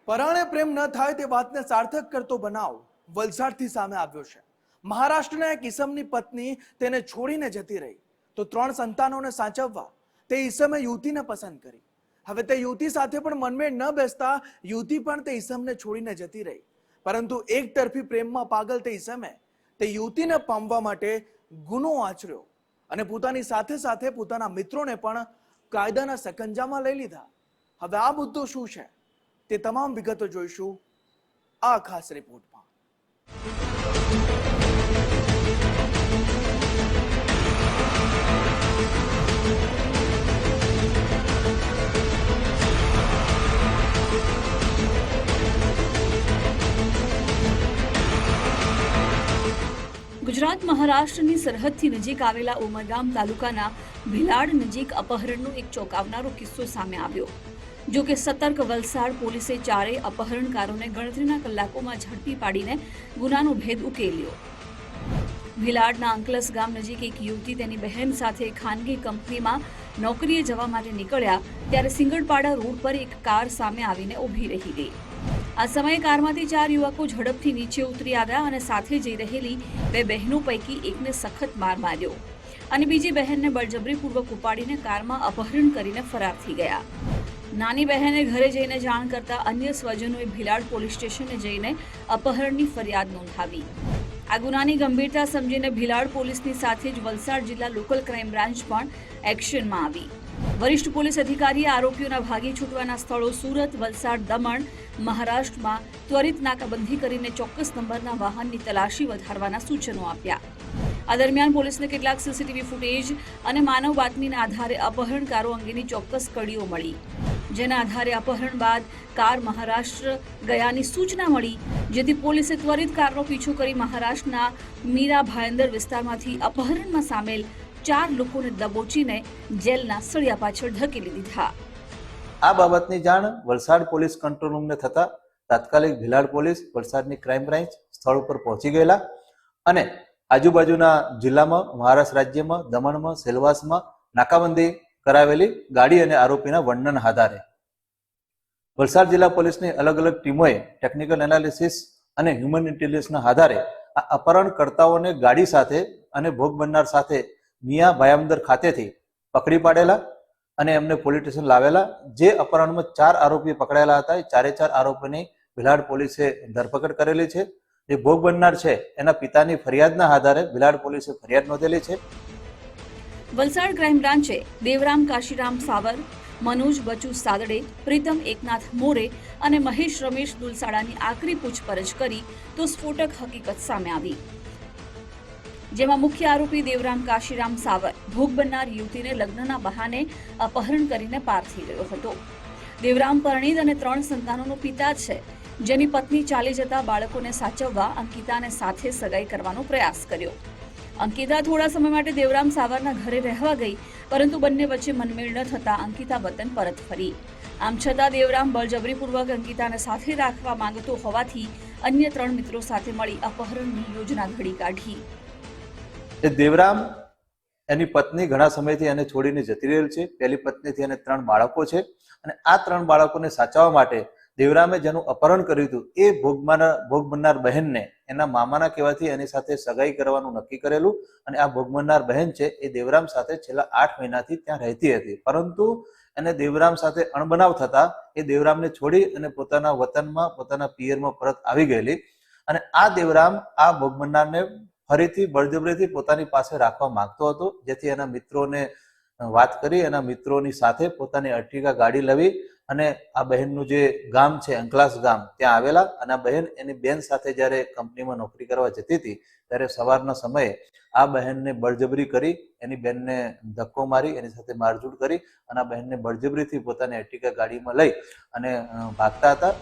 પરાણે પ્રેમ ન થાય તે વાતને સાર્થક કરતો બનાવ વલસાડથી સામે આવ્યો છે। મહારાષ્ટ્રના એક ઈસમની પત્ની તેને છોડીને જતી રહી તો 3 સંતાનોને સાચવવા તે ઈસમે યુવતીને પસંદ કરી। હવે તે યુવતી સાથે પણ મનમેળ ન બેસતા યુવતી પણ તે ઈસમને છોડીને જતી રહી, પરંતુ એક તરફી પ્રેમમાં પાગલ તે ઈસમે તે યુવતીને પામવા માટે ગુનો આચર્યો અને પોતાની સાથે સાથે પોતાના મિત્રોને પણ કાયદાના સકંજામાં લઈ લીધા। હવે આ મુદ્દો શું છે તે તમામ વિગતો જોઈશું આ ખાસ રિપોર્ટમાં। ગુજરાત મહારાષ્ટ્રની સરહદથી નજીક આવેલા ઉમરગામ તાલુકાના ભિલાડ નજીક અપહરણનો એક ચોંકાવનારો કિસ્સો સામે આવ્યો। જો કે સતર્ક વલસાડ પોલીસે ચારેય અપહરણકારોને ગણતરીના કલાકોમાં ઝડપી પાડીને ગુનાનો ભેદ ઉકેલ્યો। ભિલાડના અંકલસ ગામ નજીક એક યુવતી તેની બહેન સાથે ખાનગી કંપનીમાં નોકરીએ જવા માટે નીકળ્યા ત્યારે સિંગડપાડા રોડ પર એક કાર સામે આવીને ઊભી રહી ગઈ। આ સમયે કારમાંથી 4 યુવકો ઝડપથી નીચે ઉતરી આવ્યા અને સાથે જઈ રહેલી 2 બહેનો પૈકી એકને સખત માર માર્યો અને બીજી બહેનને બળજબરીપૂર્વક ઉપાડીને કારમાં અપહરણ કરીને ફરાર થઈ ગયા। નાની બહેને ઘરે જઈને જાણ કરતા અન્ય સ્વજનોએ ભિલાડ પોલીસ સ્ટેશને જઈને અપહરણની ફરિયાદ નોંધાવી। આ ગુનાની ગંભીરતા સમજીને ભિલાડ પોલીસની સાથે જ વલસાડ જિલ્લા લોકલ ક્રાઇમ બ્રાન્ચ પણ એક્શનમાં આવી। વરિષ્ઠ પોલીસ અધિકારીએ આરોપીઓના ભાગી છૂટવાના સ્થળો સુરત, વલસાડ, દમણ, મહારાષ્ટ્રમાં ત્વરિત નાકાબંધી કરીને ચોક્કસ નંબરના વાહનની તલાશી વધારવાના સૂચનો આપ્યા। આ દરમિયાન પોલીસને કેટલાક સીસીટીવી ફૂટેજ અને માનવ બાતમીના આધારે અપહરણકારો અંગેની ચોક્કસ કડીઓ મળી, જેના આધારે અપહરણ બાદ કાર મહારાષ્ટ્ર ગયાની સૂચના મળી, જેથી પોલીસે ત્વરિત કારનો પીછો કરી મહારાષ્ટ્રના મીરા ભાયંદર વિસ્તારમાંથી અપહરણમાં સામેલ 4 લોકોને દબોચીને જેલના સળિયા પાછળ ધકેલી દીધા। આ બાબતની જાણ વલસાડ પોલીસ કંટ્રોલ રૂમને થતા તાત્કાલિક ભિલાડ પોલીસ વલસાડની ક્રાઇમ બ્રાન્ચ સ્થળ ઉપર પહોંચી ગયેલા અને આજુબાજુના જિલ્લામાં મહારાષ્ટ્ર રાજ્યમાં દમણમાં સેલવાસમાં નાકાબંધી કરાવેલી ગાડી અને આરોપીના વર્ણન આધારે વલસાડ જિલ્લા પોલીસની અલગ અલગ ટીમોએ ટેકનિકલ એનાલિસિસ અને હ્યુમન ઇન્ટેલિજન્સના આધારે આ અપહરણકર્તાઓને ગાડી સાથે અને ભોગ બનનાર સાથે મિયા ભાયંદર ખાતેથી પકડી પાડેલા અને એમને પોલીસ સ્ટેશન લાવેલા। જે અપહરણમાં 4 આરોપી પકડાયેલા હતા એ 4 આરોપીની ભિલાડ પોલીસે ધરપકડ કરેલી છે। જે ભોગ બનનાર છે એના પિતાની ફરિયાદના આધારે ભિલાડ પોલીસે ફરિયાદ નોંધેલી છે। વલસાડ ક્રાઇમ બ્રાન્ચે દેવરામ કાશીરામ સાવર, મનોજ બચુ સાદડે, પ્રીતમ એકનાથ મોરે અને મહેશ રમેશ દુલસાડાની આકરી પૂછપરછ કરી તો સ્ફોટક હકીકત સામે આવી, જેમાં મુખ્ય આરોપી દેવરામ કાશીરામ સાવર ભોગ બનનાર યુવતીને લગ્નના બહાને અપહરણ કરીને પાર થઈ ગયો હતો। દેવરામ પરણિત અને 3 સંતાનોનો પિતા છે, જેની પત્ની ચાલી જતા બાળકોને સાચવવા અંકિતાને સાથે સગાઈ કરવાનો પ્રયાસ કર્યો। અંકિતા થોડા સમય માટે દેવરામ સાવરના ઘરે રહેવા ગઈ, પરંતુ બંને વચ્ચે મનમેળ ન થતા અંકિતા વતન પરત ફરી। આમ છતાં દેવરામ બળજબરીપૂર્વક અંકિતાને સાથે રાખવા માંગતો હોવાથી અન્ય 3 મિત્રો સાથે મળી અપહરણની યોજના ઘડી કાઢી। દેવરામ એની પત્ની ઘણા સમયથી એને છોડીને જતી રહેલ છે। પહેલી પત્નીથી એને 3 બાળકો છે અને આ 3 બાળકોને સાચવવા માટે દેવરામે જેનું અપહરણ કર્યું હતું એ ભોગ બનનાર બહેનને એના મામાના કહેવાથી એની સાથે સગાઈ કરવાનું નક્કી કરેલું અને આ ભોગ બનનાર બહેન છે એ દેવરામ સાથે છેલ્લા 8 મહિનાથી ત્યાં રહેતી હતી, પરંતુ એને દેવરામ સાથે અણબનાવ થતા એ દેવરામને છોડી અને પોતાના વતનમાં પોતાના પિયરમાં પરત આવી ગયેલી અને આ દેવરામ આ ભોગ બનનારને ફરીથી બળજબરીથી પોતાની પાસે રાખવા માંગતો હતો, જેથી એના મિત્રોને વાત કરી એના મિત્રોની સાથે પોતાની અર્ટિગા ગાડી લાવી અને આ બહેનનું જે ગામ છે અંકલાસ ગામ ત્યાં આવેલા અને આ બહેન એની બેન સાથે જ્યારે કંપનીમાં નોકરી કરવા જતી હતી ત્યારે સવારના સમયે આ બહેનને બળજબરી કરી એની બેનને ધક્કો મારી એની સાથે મારઝૂડ કરી અને આ બહેનને બળજબરીથી પોતાની અર્ટિગા ગાડીમાં લઈ અને ભાગતા હતા।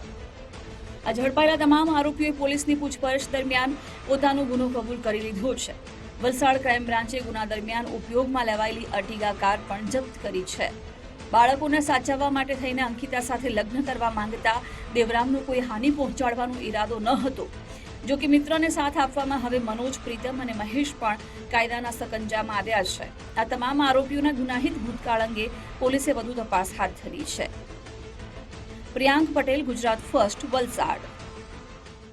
આ ઝડપાયેલા તમામ આરોપીઓએ પોલીસની પૂછપરછ દરમિયાન પોતાનો ગુનો કબૂલ કરી લીધો છે। વલસાડ ક્રાઇમ બ્રાન્ચે ગુના દરમિયાન ઉપયોગમાં લેવાયેલી અર્ટિગા કાર પણ જપ્ત કરી છે। બાળકોને સાચવવા માટે થઈને અંકિતા સાથે લગ્ન કરવા માંગતા દેવરામનો કોઈ હાનિ પહોંચાડવાનો ઈરાદો ન હતો। જો કે મિત્રને સાથ આપવામાં હવે મનોજ, પ્રીતમ અને મહેશ પણ કાયદાના સકંજામાં આવ્યા છે। આ તમામ આરોપીઓના ગુનાહિત ભૂતકાળ અંગે પોલીસે વધુ તપાસ હાથ ધરી છે। પ્રિયાંક પટેલ, ગુજરાત ફર્સ્ટ, વલસાડ.